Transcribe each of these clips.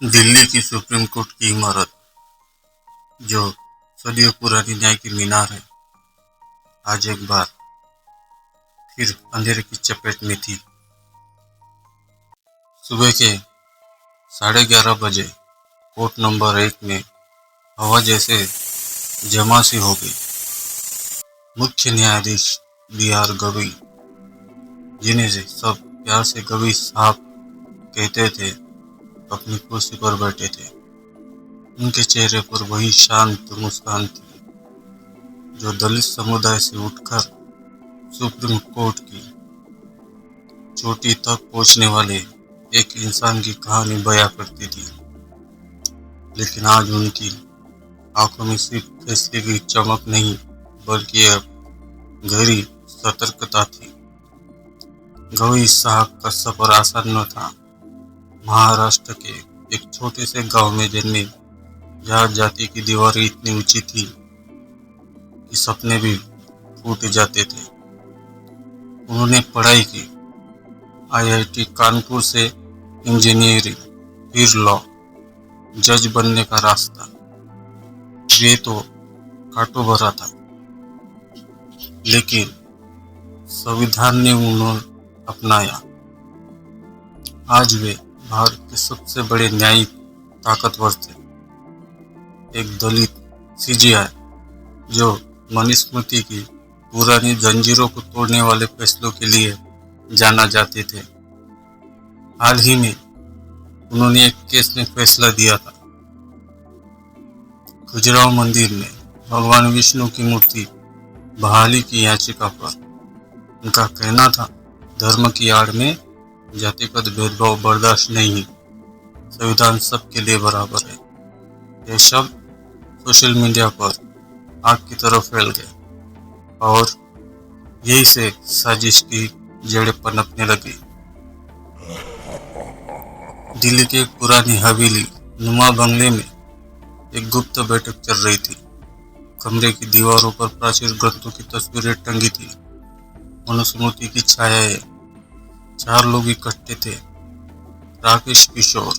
दिल्ली की supreme court की इमारत, जो सदियों पुरानी न्याय की मीनार है, आज एक बार फिर अंधेरे की चपेट में थी। सुबह के 11:30 बजे कोर्ट नंबर 1 में हवा जैसे जमा सी हो गई। मुख्य न्यायाधीश B.R. गवई, जिन्हें से सब प्यार से गवई साहब कहते थे, अपनी कुर्सी पर बैठे थे। उनके चेहरे पर वही शांत मुस्कान थी जो दलित समुदाय से उठकर सुप्रीम कोर्ट की चोटी तक पहुंचने वाले एक इंसान की कहानी बयां करती थी। लेकिन आज उनकी आंखों में सिर्फ फैसले की चमक नहीं, बल्कि अब गहरी सतर्कता थी। गवई साहब का सफर आसान न था। महाराष्ट्र के एक छोटे से गांव में जन्मे, जहाँ जाति की दीवारें इतनी ऊंची थी कि सपने भी फूट जाते थे। उन्होंने पढ़ाई की, IIT कानपुर से इंजीनियरिंग, फिर लॉ, जज बनने का रास्ता वे तो कांटों भरा था। लेकिन संविधान ने उन्हें अपनाया। आज वे भारत के सबसे बड़े न्यायिक ताकतवर थे। एक दलित CJI जो मनुस्मृति की पुरानी जंजीरों को तोड़ने वाले फैसलों के लिए जाना जाते थे। हाल ही में उन्होंने एक केस में फैसला दिया था। खजुराहो मंदिर में भगवान विष्णु की मूर्ति बहाली की याचिका पर उनका कहना था, धर्म की आड़ में जातिगत भेदभाव बर्दाश्त नहीं, संविधान सबके लिए बराबर है। यह शब्द सोशल मीडिया पर आग की तरह फैल गए और यही से साजिश की जड़ें पनपने लगी। दिल्ली के एक पुरानी हवेली नुमा बंगले में एक गुप्त बैठक चल रही थी। कमरे की दीवारों पर प्राचीन ग्रंथों की तस्वीरें टंगी थी, मनुस्मृति की छायाएं। 4 लोग इकट्ठे थे। राकेश किशोर,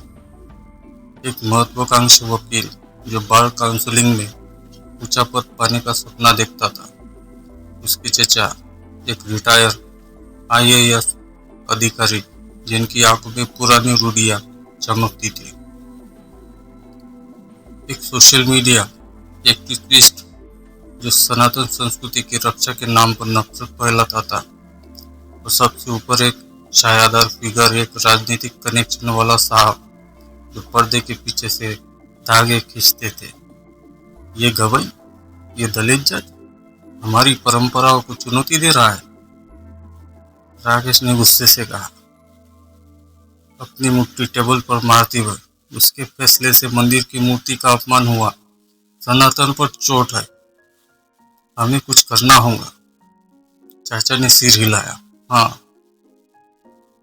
एक महत्वाकांक्षी वकील जो बार काउंसलिंग में ऊंचा पद पाने का सपना देखता था। उसके चचा, एक रिटायर IAS अधिकारी जिनकी आंखों में पुरानी रूढ़ियां चमकती थी। एक सोशल मीडिया एक्टिविस्ट जो सनातन संस्कृति की रक्षा के नाम पर नफरत फैलाता था। और सबसे ऊपर एक छायादार फिगर, एक राजनीतिक कनेक्शन वाला साहब जो पर्दे के पीछे से धागे खींचते थे। ये गवई, ये दलित जज हमारी परंपराओं को चुनौती दे रहा है, राकेश ने गुस्से से कहा, अपनी मुट्ठी टेबल पर मारते हुए। उसके फैसले से मंदिर की मूर्ति का अपमान हुआ, सनातन पर चोट है, हमें कुछ करना होगा। चाचा ने सिर हिलाया, हाँ,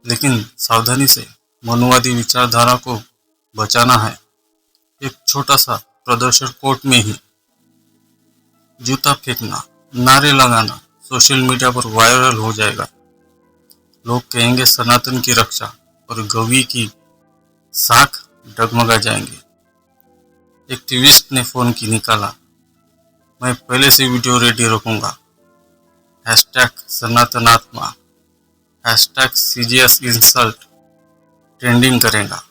लेकिन सावधानी से, मनुवादी विचारधारा को बचाना है। एक छोटा सा प्रदर्शन कोर्ट में ही, जूता फेंकना, नारे लगाना सोशल मीडिया पर वायरल हो जाएगा। लोग कहेंगे सनातन की रक्षा, और गवई की साख डगमगा जाएंगे। एक्टिविस्ट ने फोन की निकाला, मैं पहले से वीडियो रेडी रखूंगा, #सनातनात्मा, #CJS इंसल्ट ट्रेंडिंग करेगा।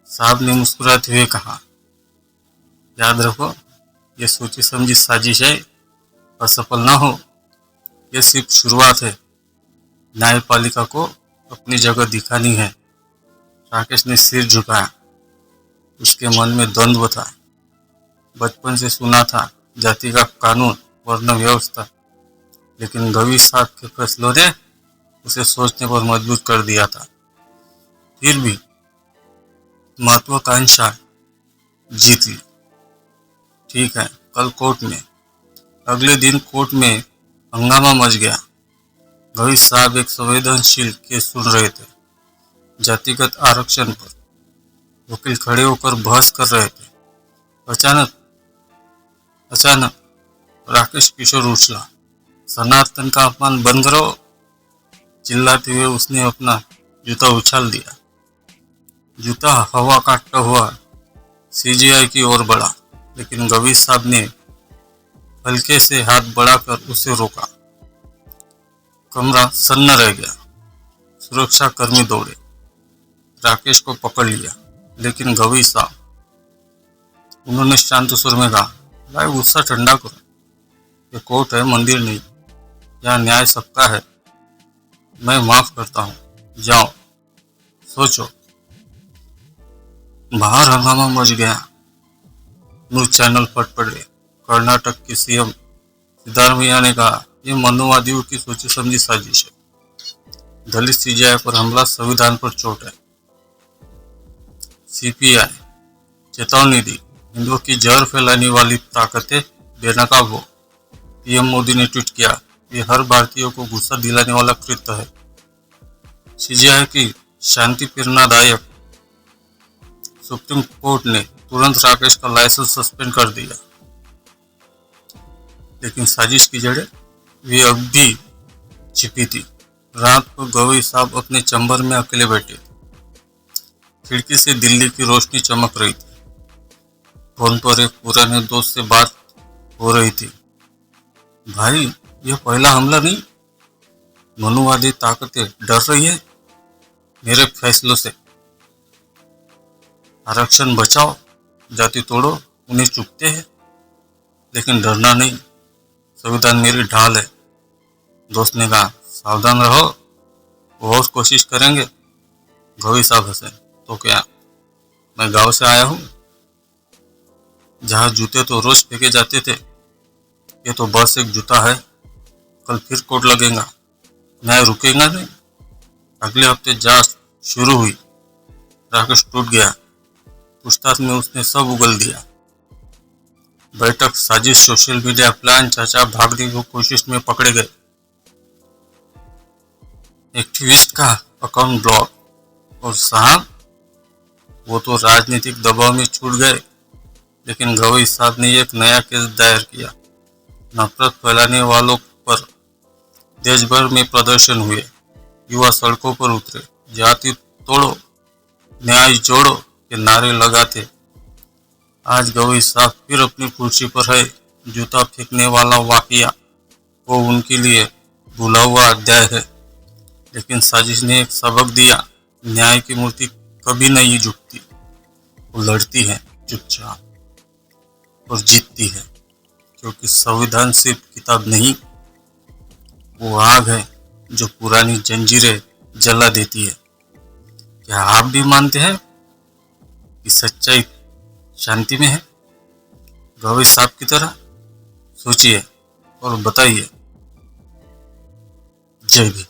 साहब ने मुस्कुराते हुए कहा, याद रखो, ये सोची समझी साजिश है, असफल ना हो। यह सिर्फ शुरुआत है, न्यायपालिका को अपनी जगह दिखानी है। राकेश ने सिर झुकाया। उसके मन में द्वंद्व था। बचपन से सुना था जाति का कानून, वर्ण व्यवस्था, लेकिन गवई साहब के फैसलों ने उसे सोचने पर मजबूर कर दिया था। फिर भी महत्वाकांक्षा जीत ली। ठीक है, कल कोर्ट में। अगले दिन कोर्ट में हंगामा मच गया। गवई साहब एक संवेदनशील केस सुन रहे थे, जातिगत आरक्षण पर। वकील खड़े होकर बहस कर रहे थे। अचानक राकेश किशोर उछला, सनातन का अपमान बंद करो। चिल्लाते हुए उसने अपना जूता उछाल दिया। जूता हवा काटता हुआ सीजीआई की ओर बढ़ा, लेकिन गवी साहब ने हल्के से हाथ बढ़ाकर उसे रोका। कमरा सन्न रह गया। सुरक्षा कर्मी दौड़े, राकेश को पकड़ लिया, लेकिन गवी साहब, उन्होंने शांत सुर में कहा, भाई गुस्सा ठंडा करो, ये कोर्ट है, मंदिर नहीं। यहाँ न्याय सबका है। मैं माफ करता हूँ, जाओ सोचो। बाहर हंगामा मच गया। न्यूज चैनल फट पड़े। कर्नाटक के सीएम सिद्धारमैया ने कहा, यह मनुवादियों की सोची समझी साजिश है। दलित सीजीआई पर हमला संविधान पर चोट है। सीपीआई चेतावनी दी, हिंदुओं की जहर फैलाने वाली ताकतें बेनकाब हो। पीएम मोदी ने ट्वीट किया, ये हर भारतीय को गुस्सा दिलाने वाला कृत्य है। सीजीआई की शांति प्रेरणादायक। सुप्रीम कोर्ट ने तुरंत राकेश का लाइसेंस सस्पेंड कर दिया, लेकिन साजिश की जड़ें वे अब भी छिपी थी। रात को गवई साहब अपने चैम्बर में अकेले बैठे थे। खिड़की से दिल्ली की रोशनी चमक रही थी। फोन पर एक पुराने दोस्त से बात हो रही थी। भाई, यह पहला हमला नहीं। मनुवादी ताकतें डर रही है मेरे फैसलों से। आरक्षण बचाओ, जाति तोड़ो, उन्हें चुपते हैं, लेकिन डरना नहीं। संविधान मेरी ढाल है। दोस्त ने कहा, सावधान रहो, वो और कोशिश करेंगे। गवी साहब हंसे, तो क्या, मैं गांव से आया हूँ जहाँ जूते तो रोज फेंके जाते थे। ये तो बस एक जूता है। कल फिर कोर्ट लगेगा, न्याय रुकेगा नहीं। अगले हफ्ते जांच शुरू हुई। राकेश टूट गया। पूछताछ में उसने सब उगल दिया। बैठक, साजिश, सोशल मीडिया प्लान, चाचा भागने की कोशिश में पकड़े गए। एक्टिविस्ट का अकाउंट ब्लॉक। और साहब, वो तो राजनीतिक दबाव में छूट गए, लेकिन गवई साहब ने एक नया केस दायर किया। नफरत फैलाने वालों पर। देश भर में प्रदर्शन हुए। युवा सड़कों पर उतरे। जाति तोड़ो, न्याय जोड़ो के नारे लगाते। आज गवई साहब फिर अपनी कुर्सी पर है। जूता फेंकने वाला वाकया वो उनके लिए भूला हुआ अध्याय है, लेकिन साजिश ने एक सबक दिया। न्याय की मूर्ति कभी नहीं झुकती, वो लड़ती है चुपचाप और जीतती है, क्योंकि संविधान सिर्फ किताब नहीं, वो आग है जो पुरानी जंजीरें जला देती है। क्या आप भी मानते हैं कि सच्चाई शांति में है, गवई साहब की तरह? सोचिए और बताइए। जय भीम।